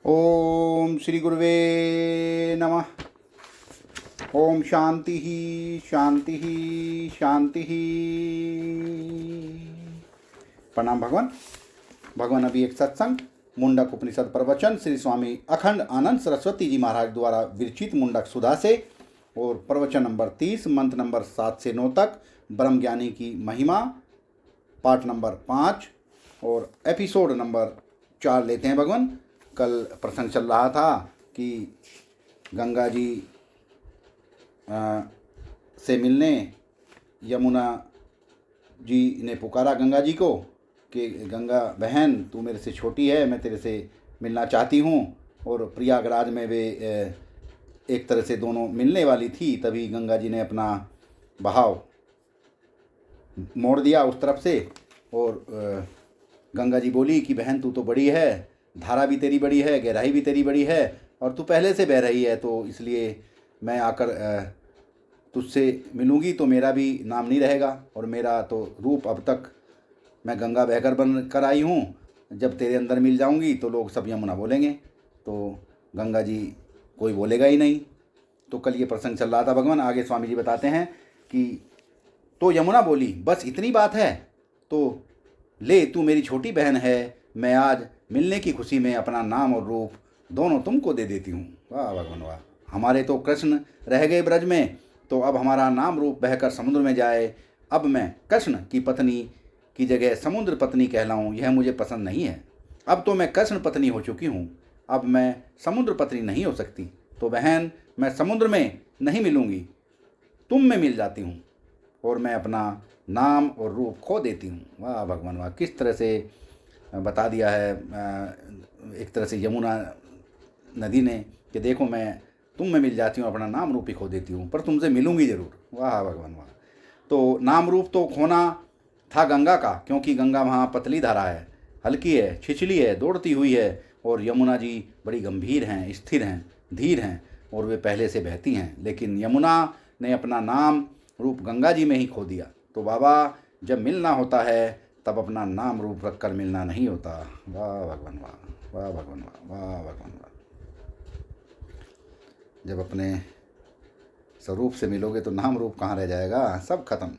ओम श्री गुरुवे नमः। ओम शांति ही शांति ही शांति ही। प्रणाम भगवान। भगवान अभी एक सत्संग मुंडक उपनिषद प्रवचन श्री स्वामी अखंड आनंद सरस्वती जी महाराज द्वारा विरचित मुंडक सुधा से, और प्रवचन नंबर 30 मंत्र नंबर 7 से 9 तक ब्रह्म ज्ञानी की महिमा पार्ट नंबर 5 और एपिसोड नंबर 4 लेते हैं भगवान। कल प्रसंग चल रहा था कि गंगा जी से मिलने यमुना जी ने पुकारा गंगा जी को कि गंगा बहन तू मेरे से छोटी है, मैं तेरे से मिलना चाहती हूँ। और प्रयागराज में वे एक तरह से दोनों मिलने वाली थी, तभी गंगा जी ने अपना बहाव मोड़ दिया उस तरफ से। और गंगा जी बोली कि बहन तू तो बड़ी है, धारा भी तेरी बड़ी है, गहराई भी तेरी बड़ी है, और तू पहले से बह रही है, तो इसलिए मैं आकर तुझसे मिलूँगी तो मेरा भी नाम नहीं रहेगा। और मेरा तो रूप अब तक मैं गंगा बहकर बन कर आई हूँ, जब तेरे अंदर मिल जाऊँगी तो लोग सब यमुना बोलेंगे, तो गंगा जी कोई बोलेगा ही नहीं। तो कल ये प्रसंग चल रहा था भगवान। आगे स्वामी जी बताते हैं कि तो यमुना बोली बस इतनी बात है तो ले, तू मेरी छोटी बहन है, मैं आज मिलने की खुशी में अपना नाम और रूप दोनों तुमको दे देती हूँ। वाह भगवान वाह। हमारे तो कृष्ण रह गए ब्रज में, तो अब हमारा नाम रूप बहकर समुद्र में जाए। अब मैं कृष्ण की पत्नी की जगह समुद्र पत्नी कहलाऊँ, यह मुझे पसंद नहीं है। अब तो मैं कृष्ण पत्नी हो चुकी हूँ, अब मैं समुद्र पत्नी नहीं हो सकती। तो बहन मैं समुद्र में नहीं मिलूँगी, तुम में मिल जाती हूँ और मैं अपना नाम और रूप खो देती हूँ। वाह भगवान वाह। किस तरह से बता दिया है एक तरह से यमुना नदी ने कि देखो मैं तुम में मिल जाती हूँ, अपना नाम रूप ही खो देती हूँ, पर तुमसे मिलूँगी ज़रूर। वाह भगवान वाह। तो नाम रूप तो खोना था गंगा का, क्योंकि गंगा वहाँ पतली धारा है, हल्की है, छिछली है, दौड़ती हुई है, और यमुना जी बड़ी गंभीर हैं, स्थिर हैं, धीर हैं, और वे पहले से बहती हैं। लेकिन यमुना ने अपना नाम रूप गंगा जी में ही खो दिया। तो बाबा जब मिलना होता है तब अपना नाम रूप रख कर मिलना नहीं होता। वाह भगवान वाह, वाह भगवान वाह, वाह भगवान वाह। जब अपने स्वरूप से मिलोगे तो नाम रूप कहाँ रह जाएगा, सब खत्म।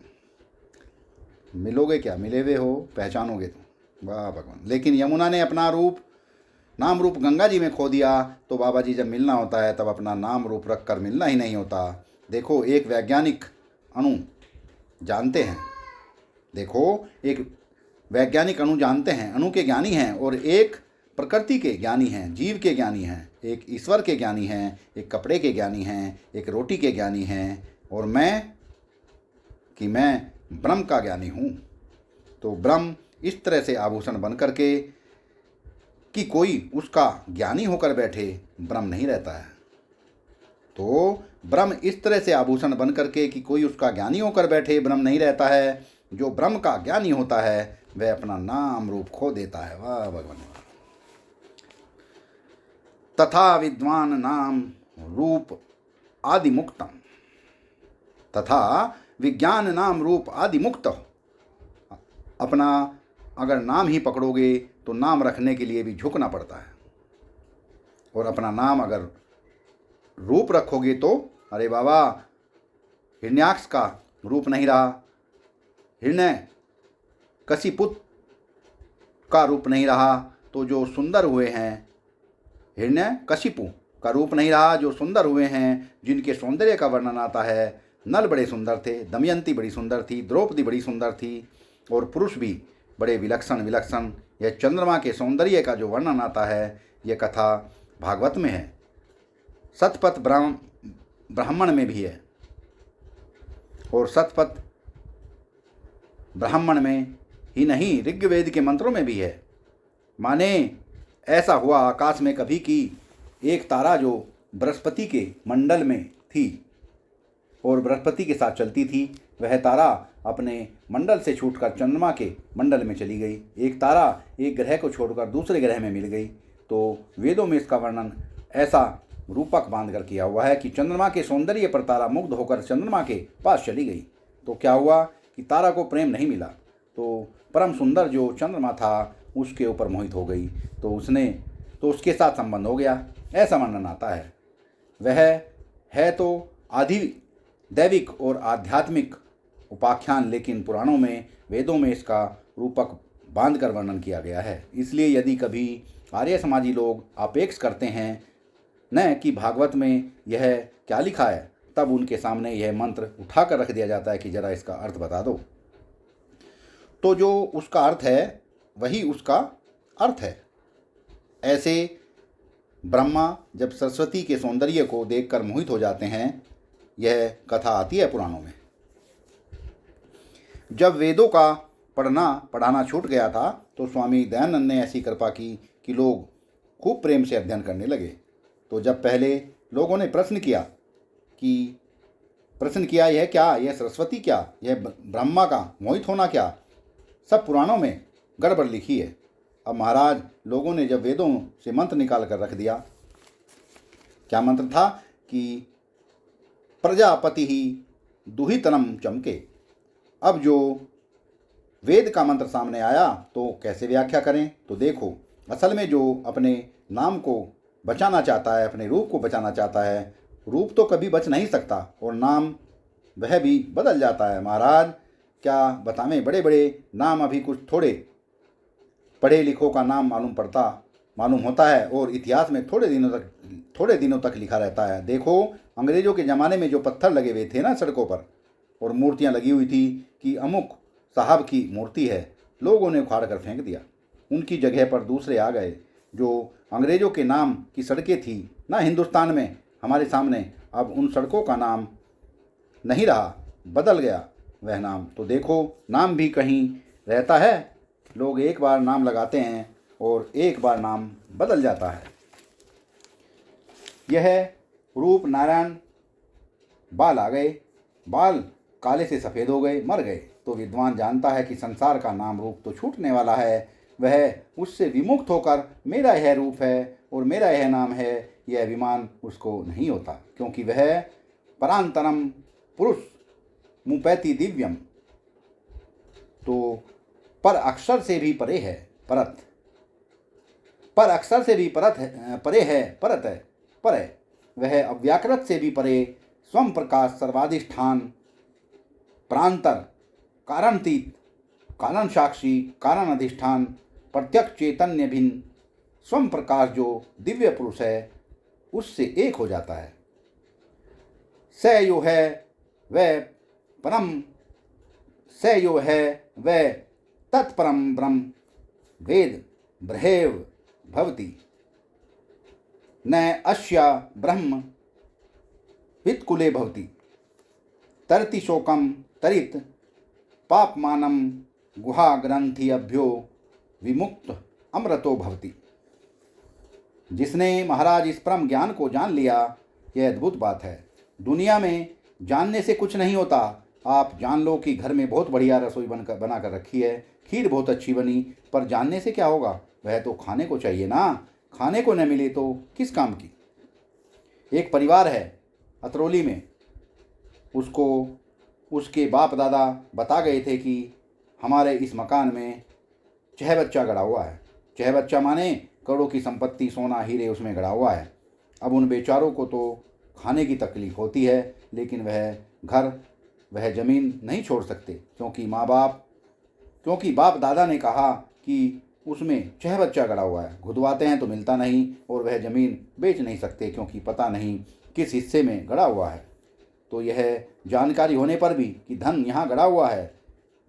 मिलोगे क्या, मिले हुए हो, पहचानोगे तो। वाह भगवान। लेकिन यमुना ने अपना रूप नाम रूप गंगा जी में खो दिया, तो बाबा जी जब मिलना होता है तब अपना नाम रूप रख कर मिलना ही नहीं होता। देखो एक वैज्ञानिक अणु जानते हैं, देखो एक वैज्ञानिक अणु जानते हैं, अणु के ज्ञानी हैं, और एक प्रकृति के ज्ञानी हैं, जीव के ज्ञानी हैं, एक ईश्वर के ज्ञानी हैं, एक कपड़े के ज्ञानी हैं, एक रोटी के ज्ञानी हैं, और मैं ब्रह्म का ज्ञानी हूँ। तो ब्रह्म इस तरह से आभूषण बन करके कि कोई उसका ज्ञानी होकर बैठे, ब्रह्म नहीं रहता है। तो ब्रह्म इस तरह से आभूषण बन करके कि कोई उसका ज्ञानी होकर बैठे, ब्रह्म नहीं रहता है। जो ब्रह्म का ज्ञानी होता है वह अपना नाम रूप खो देता है। वाह भगवान। तथा विद्वान नाम रूप आदि मुक्तम, तथा विज्ञान नाम रूप आदि मुक्त। अपना अगर नाम ही पकड़ोगे तो नाम रखने के लिए भी झुकना पड़ता है, और अपना नाम अगर रूप रखोगे तो अरे बाबा हिरण्याक्ष का रूप नहीं रहा, हिरण्य कशिपुत का रूप नहीं रहा, तो जो सुंदर हुए हैं, हिरण्य कशिपु का रूप नहीं रहा, जो सुंदर हुए हैं, जिनके सौंदर्य का वर्णन आता है। नल बड़े सुंदर थे, दमयंती बड़ी सुंदर थी, द्रौपदी बड़ी सुंदर थी, और पुरुष भी बड़े विलक्षण विलक्षण। यह चंद्रमा के सौंदर्य का जो वर्णन आता है, यह कथा भागवत में है, शतपथ ब्राह्मण में भी है, और शतपथ ब्राह्मण में ही नहीं ऋग्वेद के मंत्रों में भी है। माने ऐसा हुआ आकाश में कभी कि एक तारा जो बृहस्पति के मंडल में थी और बृहस्पति के साथ चलती थी, वह तारा अपने मंडल से छूटकर चंद्रमा के मंडल में चली गई। एक तारा एक ग्रह को छोड़कर दूसरे ग्रह में मिल गई। तो वेदों में इसका वर्णन ऐसा रूपक बांध कर किया हुआ है कि चंद्रमा के सौंदर्य पर तारा मुग्ध होकर चंद्रमा के पास चली गई। तो क्या हुआ कि तारा को प्रेम नहीं मिला, तो परम सुंदर जो चंद्रमा था उसके ऊपर मोहित हो गई। तो उसने तो उसके साथ संबंध हो गया, ऐसा वर्णन आता है। वह है तो आधि दैविक और आध्यात्मिक उपाख्यान, लेकिन पुराणों में, वेदों में इसका रूपक बांधकर वर्णन किया गया है। इसलिए यदि कभी आर्य समाजी लोग आपेक्ष करते हैं न कि भागवत में यह क्या लिखा है, तब उनके सामने यह मंत्र उठाकर रख दिया जाता है कि जरा इसका अर्थ बता दो। तो जो उसका अर्थ है वही उसका अर्थ है। ऐसे ब्रह्मा जब सरस्वती के सौंदर्य को देखकर मोहित हो जाते हैं, यह कथा आती है पुराणों में। जब वेदों का पढ़ाना छूट गया था तो स्वामी दयानंद ने ऐसी कृपा की कि लोग खूब प्रेम से अध्ययन करने लगे। तो जब पहले लोगों ने प्रश्न किया यह क्या, यह सरस्वती क्या, यह ब्रह्मा का मोहित होना क्या, सब पुराणों में गड़बड़ लिखी है। अब महाराज लोगों ने जब वेदों से मंत्र निकाल कर रख दिया, क्या मंत्र था कि प्रजापति ही दुहितरम चमके। अब जो वेद का मंत्र सामने आया तो कैसे व्याख्या करें। तो देखो, असल में जो अपने नाम को बचाना चाहता है, अपने रूप को बचाना चाहता है, रूप तो कभी बच नहीं सकता और नाम वह भी बदल जाता है। महाराज क्या बतावें, बड़े बड़े नाम अभी कुछ थोड़े पढ़े लिखों का नाम मालूम होता है और इतिहास में थोड़े दिनों तक लिखा रहता है। देखो, अंग्रेज़ों के ज़माने में जो पत्थर लगे हुए थे ना सड़कों पर, और मूर्तियाँ लगी हुई थी कि अमुक साहब की मूर्ति है, लोगों ने उखाड़ कर फेंक दिया। उनकी जगह पर दूसरे आ गए। जो अंग्रेज़ों के नाम की सड़कें थी ना हिंदुस्तान में हमारे सामने, अब उन सड़कों का नाम नहीं रहा, बदल गया वह नाम। तो देखो, नाम भी कहीं रहता है। लोग एक बार नाम लगाते हैं और एक बार नाम बदल जाता है। यह रूप नारायण, बाल आ गए, बाल काले से सफ़ेद हो गए, मर गए, तो विद्वान जानता है कि संसार का नाम रूप तो छूटने वाला है। वह उससे विमुक्त होकर मेरा यह रूप है और मेरा यह नाम है, यह अभिमान उसको नहीं होता, क्योंकि वह परांतरम पुरुष मुपैति दिव्यम, तो पर अक्षर से भी परे है परत, पर अक्षर से भी परे है पर है। वह अव्याकृत से भी परे, स्वम प्रकाश, सर्वाधिष्ठान, प्रांतर, कारणतीत, कारण साक्षी, कारण अधिष्ठान, प्रत्यक्ष चैतन्य भिन्न स्वम प्रकाश जो दिव्य पुरुष है, उससे एक हो जाता है। स यो है वह परम, स यो है वह तत्परम ब्रह्म, वेद ब्रहेव भवति, न अस्य ब्रह्म वित्कुले भवति, तरति शोकम तरित पापमानम गुहा ग्रंथि अभ्यो विमुक्त अमृतो भवति। जिसने महाराज इस परम ज्ञान को जान लिया, यह अद्भुत बात है। दुनिया में जानने से कुछ नहीं होता। आप जान लो कि घर में बहुत बढ़िया रसोई बना कर रखी है, खीर बहुत अच्छी बनी, पर जानने से क्या होगा, वह तो खाने को चाहिए ना। खाने को न मिले तो किस काम की। एक परिवार है अतरौली में, उसको उसके बाप दादा बता गए थे कि हमारे इस मकान में चहबच्चा गड़ा हुआ है। चहबच्चा माने करोड़ों की संपत्ति, सोना हीरे उसमें गड़ा हुआ है। अब उन बेचारों को तो खाने की तकलीफ होती है, लेकिन वह घर, वह ज़मीन नहीं छोड़ सकते, क्योंकि बाप दादा ने कहा कि उसमें चहबच्चा गड़ा हुआ है। घुदवाते हैं तो मिलता नहीं, और वह ज़मीन बेच नहीं सकते क्योंकि पता नहीं किस हिस्से में गड़ा हुआ है। तो यह जानकारी होने पर भी कि धन यहाँ गड़ा हुआ है,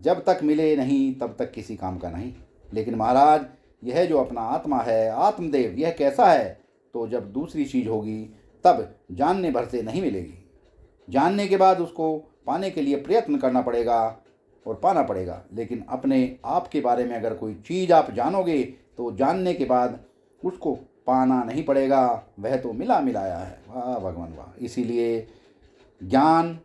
जब तक मिले नहीं तब तक किसी काम का नहीं। लेकिन महाराज, यह जो अपना आत्मा है, आत्मदेव, यह कैसा है, तो जब दूसरी चीज़ होगी तब जानने भर से नहीं मिलेगी। जानने के बाद उसको पाने के लिए प्रयत्न करना पड़ेगा और पाना पड़ेगा। लेकिन अपने आप के बारे में अगर कोई चीज़ आप जानोगे तो जानने के बाद उसको पाना नहीं पड़ेगा, वह तो मिलाया है। वाह भगवान वाह। इसीलिए ज्ञान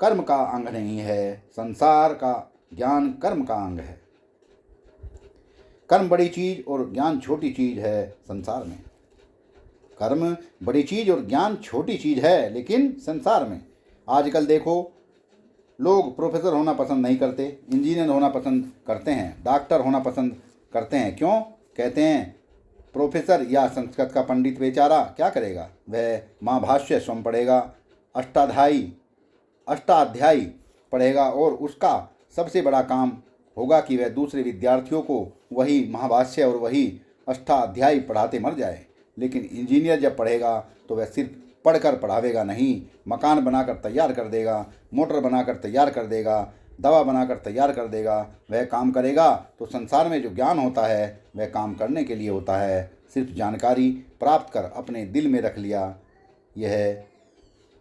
कर्म का अंग नहीं है, संसार का ज्ञान कर्म का अंग है। कर्म बड़ी चीज़ और ज्ञान छोटी चीज़ है संसार में। कर्म बड़ी चीज़ और ज्ञान छोटी चीज़ है, लेकिन संसार में आजकल देखो, लोग प्रोफेसर होना पसंद नहीं करते, इंजीनियर होना पसंद करते हैं, डॉक्टर होना पसंद करते हैं। क्यों? कहते हैं प्रोफेसर या संस्कृत का पंडित बेचारा क्या करेगा? वह महाभाष्य स्वयं पढ़ेगा, अष्टाध्यायी पढ़ेगा और उसका सबसे बड़ा काम होगा कि वह दूसरे विद्यार्थियों को वही महाभाष्य और वही अष्टाध्यायी पढ़ाते मर जाए। लेकिन इंजीनियर जब पढ़ेगा तो वह सिर्फ पढ़कर पढ़ावेगा नहीं, मकान बनाकर तैयार कर देगा, मोटर बनाकर तैयार कर देगा, दवा बनाकर तैयार कर देगा। वह काम करेगा तो संसार में जो ज्ञान होता है वह काम करने के लिए होता है। सिर्फ जानकारी प्राप्त कर अपने दिल में रख लिया,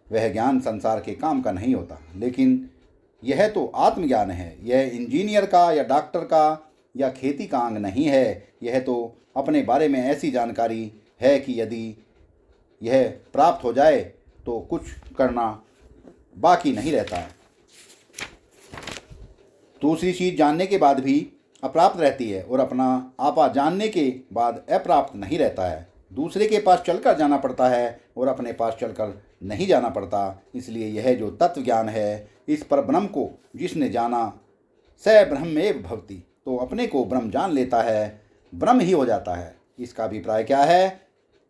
वह ज्ञान संसार के काम का नहीं होता। लेकिन यह तो आत्मज्ञान है। यह इंजीनियर का या डॉक्टर का या खेती का अंग नहीं है। यह तो अपने बारे में ऐसी जानकारी है कि यदि यह प्राप्त हो जाए तो कुछ करना बाकी नहीं रहता है। दूसरी चीज़ जानने के बाद भी अप्राप्त रहती है और अपना आपा जानने के बाद अप्राप्त नहीं रहता है। दूसरे के पास चलकर जाना पड़ता है और अपने पास चलकर नहीं जाना पड़ता। इसलिए यह जो तत्व ज्ञान है, इस पर ब्रह्म को जिसने जाना स ब्रह्मेव भवति, तो अपने को ब्रह्म जान लेता है, ब्रह्म ही हो जाता है। इसका अभिप्राय क्या है?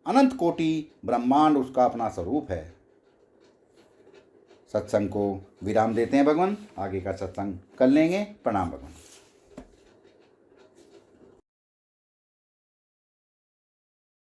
अनंत कोटि ब्रह्मांड उसका अपना स्वरूप है। सत्संग को विराम देते हैं भगवान, आगे का सत्संग कर लेंगे। प्रणाम भगवान।